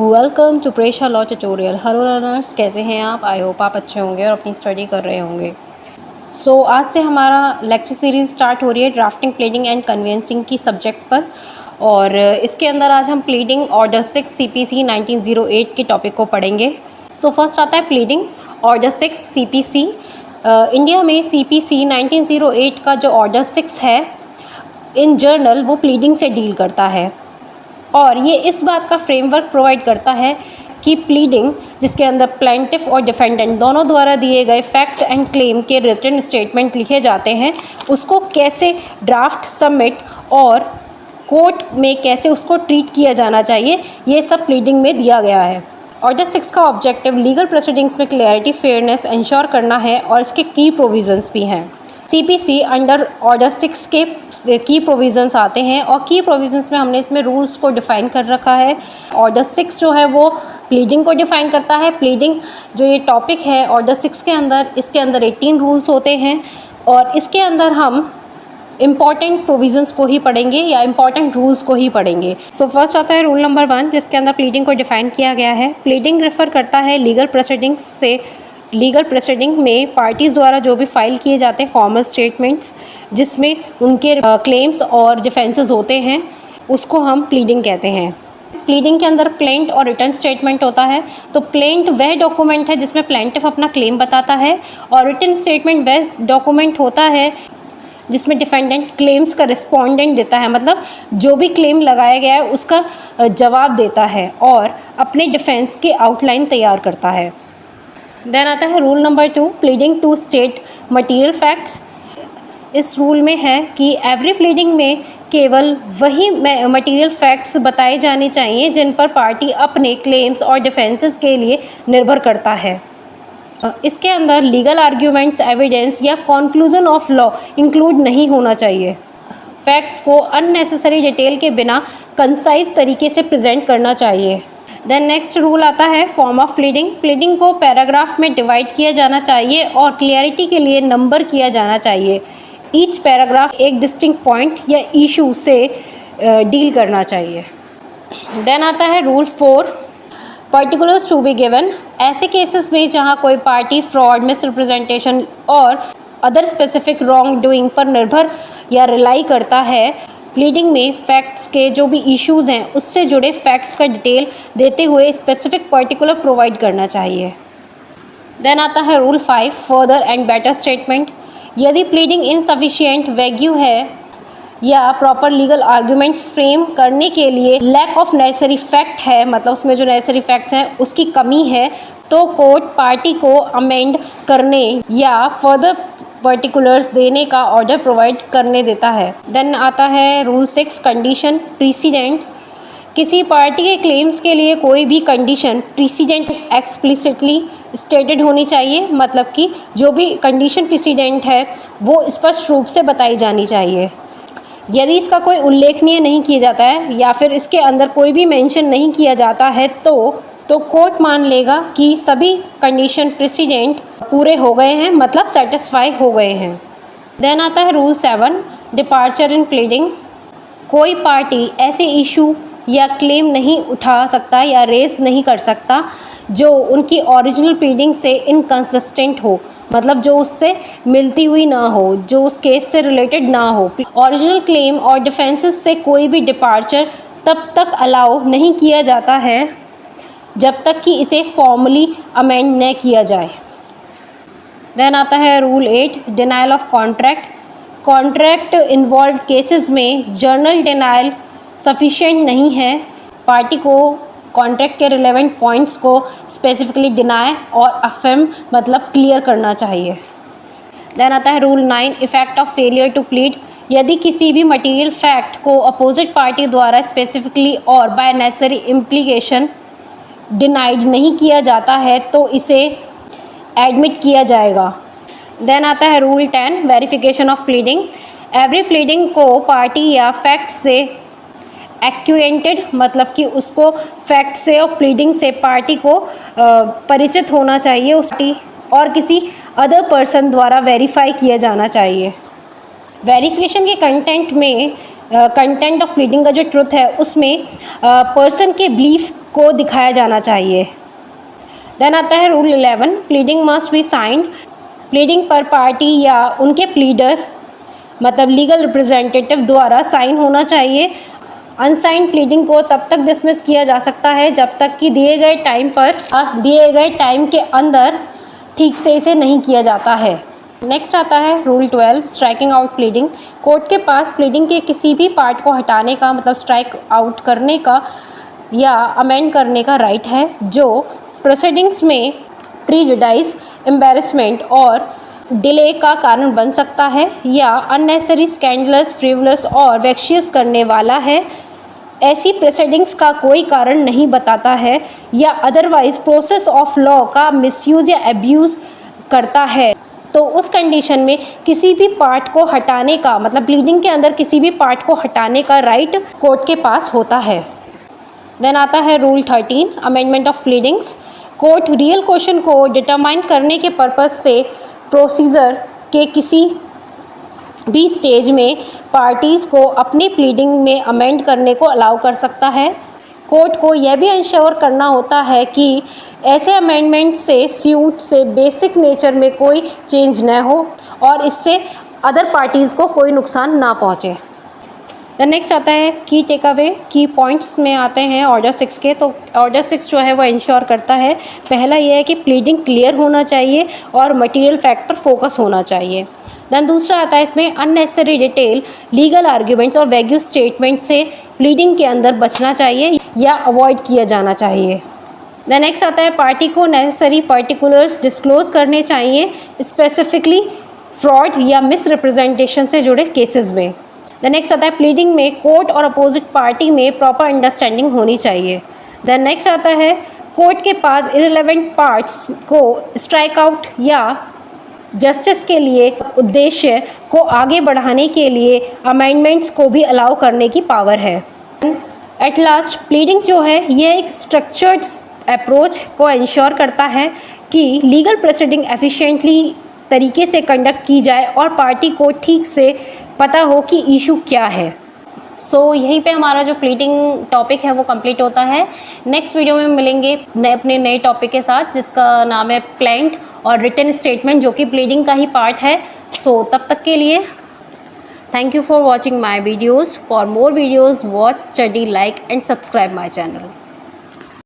Welcome to Presha law tutorial. Hello learners, कैसे हैं आप? आई होप आप अच्छे होंगे और अपनी स्टडी कर रहे होंगे। आज से हमारा लेक्चर सीरीज स्टार्ट हो रही है ड्राफ्टिंग, प्लीडिंग एंड कन्वेंसिंग की सब्जेक्ट पर। और इसके अंदर आज हम प्लीडिंग ऑर्डर 6 CPC 1908 के टॉपिक को पढ़ेंगे। फर्स्ट आता है प्लीडिंग ऑर्डर 6 CPC। इंडिया में CPC 1908 का जो ऑर्डर 6 है इन जर्नल, वो प्लीडिंग से डील करता है और ये इस बात का फ्रेमवर्क प्रोवाइड करता है कि प्लीडिंग, जिसके अंदर प्लेंटिफ और डिफेंडेंट दोनों द्वारा दिए गए फैक्ट्स एंड क्लेम के रिटन स्टेटमेंट लिखे जाते हैं, उसको कैसे ड्राफ्ट, सबमिट और कोर्ट में कैसे उसको ट्रीट किया जाना चाहिए, ये सब प्लीडिंग में दिया गया है। ऑर्डर 6 का ऑब्जेक्टिव लीगल प्रोसीडिंग्स में क्लैरिटी, फेयरनेस इंश्योर करना है और इसके की प्रोविजंस भी हैं। CPC अंडर ऑर्डर 6 के की प्रोविजंस आते हैं और की प्रोविजंस में हमने इसमें रूल्स को डिफ़ाइन कर रखा है। ऑर्डर 6 जो है वो प्लीडिंग को डिफ़ाइन करता है। प्लीडिंग जो ये टॉपिक है ऑर्डर 6 के अंदर, इसके अंदर 18 रूल्स होते हैं और इसके अंदर हम इम्पॉर्टेंट प्रोविजंस को ही पढ़ेंगे या इम्पॉर्टेंट रूल्स को ही पढ़ेंगे। फर्स्ट आता है रूल नंबर 1, जिसके अंदर प्लीडिंग को डिफ़ाइन किया गया है। प्लीडिंग रेफर करता है लीगल प्रोसीडिंग्स से। लीगल प्रोसीडिंग में पार्टीज़ द्वारा जो भी फाइल किए जाते हैं फॉर्मल स्टेटमेंट्स, जिसमें उनके क्लेम्स और डिफेंसेस होते हैं, उसको हम प्लीडिंग कहते हैं। प्लीडिंग के अंदर प्लेंट और रिटर्न स्टेटमेंट होता है। तो प्लेंट वह डॉक्यूमेंट है जिसमें प्लेंटिफ अपना क्लेम बताता है और रिटर्न स्टेटमेंट वह डॉक्यूमेंट होता है जिसमें डिफेंडेंट क्लेम्स का रिस्पोंडेंट देता है, मतलब जो भी क्लेम लगाया गया है उसका जवाब देता है और अपने डिफेंस की आउटलाइन तैयार करता है। देन आता है rule number 2, pleading to state material facts. इस रूल में है कि एवरी प्लीडिंग में केवल वही मटीरियल फैक्ट्स बताए जाने चाहिए जिन पर पार्टी अपने क्लेम्स और डिफेंसेस के लिए निर्भर करता है। इसके अंदर लीगल आर्ग्यूमेंट्स, एविडेंस या कॉन्क्लूजन ऑफ लॉ इंक्लूड नहीं होना चाहिए। फैक्ट्स को अननेसेसरी डिटेल के बिना कंसाइज तरीके से प्रेजेंट करना चाहिए। देन नेक्स्ट रूल आता है फॉर्म ऑफ प्लीडिंग। प्लीडिंग को पैराग्राफ में डिवाइड किया जाना चाहिए और क्लियरिटी के लिए नंबर किया जाना चाहिए। ईच पैराग्राफ एक डिस्टिंक्ट पॉइंट या इशू से डील करना चाहिए। देन आता है rule 4, particulars to be given. ऐसे केसेस में जहां कोई पार्टी फ्रॉड, मिसरिप्रेजेंटेशन और अदर स्पेसिफिक रॉन्ग डूइंग पर निर्भर या रिलाई करता है, प्लीडिंग में फैक्ट्स के जो भी इश्यूज़ हैं उससे जुड़े फैक्ट्स का डिटेल देते हुए स्पेसिफिक पर्टिकुलर प्रोवाइड करना चाहिए। देन आता है rule 5, further and better statement. यदि प्लीडिंग इनसफिशिएंट, वैग्यू है या प्रॉपर लीगल आर्ग्यूमेंट्स फ्रेम करने के लिए लैक ऑफ नेसेसरी फैक्ट है, मतलब उसमें जो नेसेसरी फैक्ट्स हैं उसकी कमी है, तो कोर्ट पार्टी को अमेंड करने या फर्दर पर्टिकुलर्स देने का ऑर्डर प्रोवाइड करने देता है। देन आता है रूल 6, कंडीशन प्रीसीडेंट। किसी पार्टी के क्लेम्स के लिए कोई भी कंडीशन प्रीसीडेंट एक्सप्लिसिटली स्टेटेड होनी चाहिए, मतलब कि जो भी कंडीशन प्रीसीडेंट है वो स्पष्ट रूप से बताई जानी चाहिए। यदि इसका कोई उल्लेखनीय नहीं किया जाता है या फिर इसके अंदर कोई भी मेंशन नहीं किया जाता है तो कोर्ट मान लेगा कि सभी कंडीशन प्रेसिडेंट पूरे हो गए हैं, मतलब सेटिस्फाई हो गए हैं। देन आता है रूल 7, डिपार्चर इन प्लीडिंग। कोई पार्टी ऐसे इशू या क्लेम नहीं उठा सकता या रेज नहीं कर सकता जो उनकी ओरिजिनल प्लीडिंग से इनकंसिस्टेंट हो, मतलब जो उससे मिलती हुई ना हो, जो उस केस से रिलेटेड ना हो। ओरिजिनल क्लेम और डिफेंसेस से कोई भी डिपार्चर तब तक अलाउ नहीं किया जाता है जब तक कि इसे फॉर्मली अमेंड न किया जाए। देन आता है rule 8, denial of contract. Contract involve cases में जर्नल डिनाइल सफिशिएंट नहीं है। पार्टी को कॉन्ट्रैक्ट के रिलेवेंट पॉइंट्स को स्पेसिफिकली डिनाई और अफर्म, मतलब क्लियर करना चाहिए। देन आता है rule 9, effect of failure to plead. यदि किसी भी मटीरियल फैक्ट को अपोजिट पार्टी द्वारा स्पेसिफिकली और बाय नेसेसरी इम्प्लीकेशन डिनाइड नहीं किया जाता है तो इसे एडमिट किया जाएगा। देन आता है rule 10, verification of pleading. Every pleading को पार्टी या फैक्ट से एक्यूएंटेड, मतलब कि उसको फैक्ट से और प्लीडिंग से पार्टी को परिचित होना चाहिए उसकी, और किसी अदर पर्सन द्वारा वेरीफाई किया जाना चाहिए। वेरिफिकेशन के कंटेंट में कंटेंट ऑफ प्लीडिंग का जो ट्रुथ है उसमें पर्सन के बिलीफ को दिखाया जाना चाहिए। देन आता है rule 11, pleading must be signed. Pleading पर पार्टी या उनके प्लीडर मतलब लीगल रिप्रेजेंटेटिव द्वारा साइन होना चाहिए। अनसाइंड प्लीडिंग को तब तक डिसमिस किया जा सकता है जब तक कि दिए गए टाइम के अंदर ठीक से इसे नहीं किया जाता है। नेक्स्ट आता है rule 12, striking out pleading. Court के पास प्लीडिंग के किसी भी पार्ट को हटाने का मतलब स्ट्राइक आउट करने का या अमेंड करने का राइट है जो प्रोसीडिंग्स में प्रीजुडाइस, एम्बैरेसमेंट और डिले का कारण बन सकता है या अननेसेसरी, स्कैंडलस, फ्रिवलस और वेक्शियस करने वाला है, ऐसी प्रोसीडिंग्स का कोई कारण नहीं बताता है या अदरवाइज प्रोसेस ऑफ लॉ का मिसयूज़ या एब्यूज़ करता है, तो उस कंडीशन में किसी भी पार्ट को हटाने का मतलब प्लीडिंग के अंदर किसी भी पार्ट को हटाने का राइट कोर्ट के पास होता है। देन आता है rule 13, amendment of pleadings. Court real question को डिटरमाइन करने के पर्पस से प्रोसीजर के किसी भी स्टेज में पार्टीज़ को अपनी प्लीडिंग में अमेंड करने को अलाउ कर सकता है। कोर्ट को यह भी इंश्योर करना होता है कि ऐसे अमेंडमेंट से सूट से बेसिक नेचर में कोई चेंज न हो और इससे अदर पार्टीज़ को कोई नुकसान ना पहुँचे। द नेक्स्ट आता है की टेक अवे। की पॉइंट्स में आते हैं ऑर्डर 6 के। तो ऑर्डर 6 जो है वो इंश्योर करता है, पहला ये है कि प्लीडिंग क्लियर होना चाहिए और मटेरियल फैक्ट पर फोकस होना चाहिए। दैन दूसरा आता है इसमें अननेसेसरी डिटेल, लीगल आर्ग्यूमेंट्स और वैग्यू स्टेटमेंट से प्लीडिंग के अंदर बचना चाहिए या अवॉइड किया जाना चाहिए। दैन नेक्स्ट आता है पार्टी को नेसेसरी पर्टिकुलर्स डिस्क्लोज करने चाहिए, स्पेसिफिकली फ्रॉड या मिसरिप्रेजेंटेशन से जुड़े केसेस में। द नेक्स्ट आता है प्लीडिंग में कोर्ट और अपोजिट पार्टी में प्रॉपर अंडरस्टैंडिंग होनी चाहिए। देन नेक्स्ट आता है कोर्ट के पास इररिलेवेंट पार्ट्स को स्ट्राइक आउट या जस्टिस के लिए उद्देश्य को आगे बढ़ाने के लिए अमेंडमेंट्स को भी अलाउ करने की पावर है। एट लास्ट प्लीडिंग जो है ये एक स्ट्रक्चर्ड अप्रोच को इंश्योर करता है कि लीगल प्रोसीडिंग एफिशिएंटली तरीके से कंडक्ट की जाए और पार्टी को ठीक से पता हो कि इशू क्या है। सो यहीं पे हमारा जो प्लीडिंग टॉपिक है वो कंप्लीट होता है। नेक्स्ट वीडियो में मिलेंगे अपने नए टॉपिक के साथ जिसका नाम है प्लेंट और रिटन स्टेटमेंट जो कि प्लीडिंग का ही पार्ट है। सो तब तक के लिए thank you for watching my videos. For more videos watch, study, like and subscribe my channel.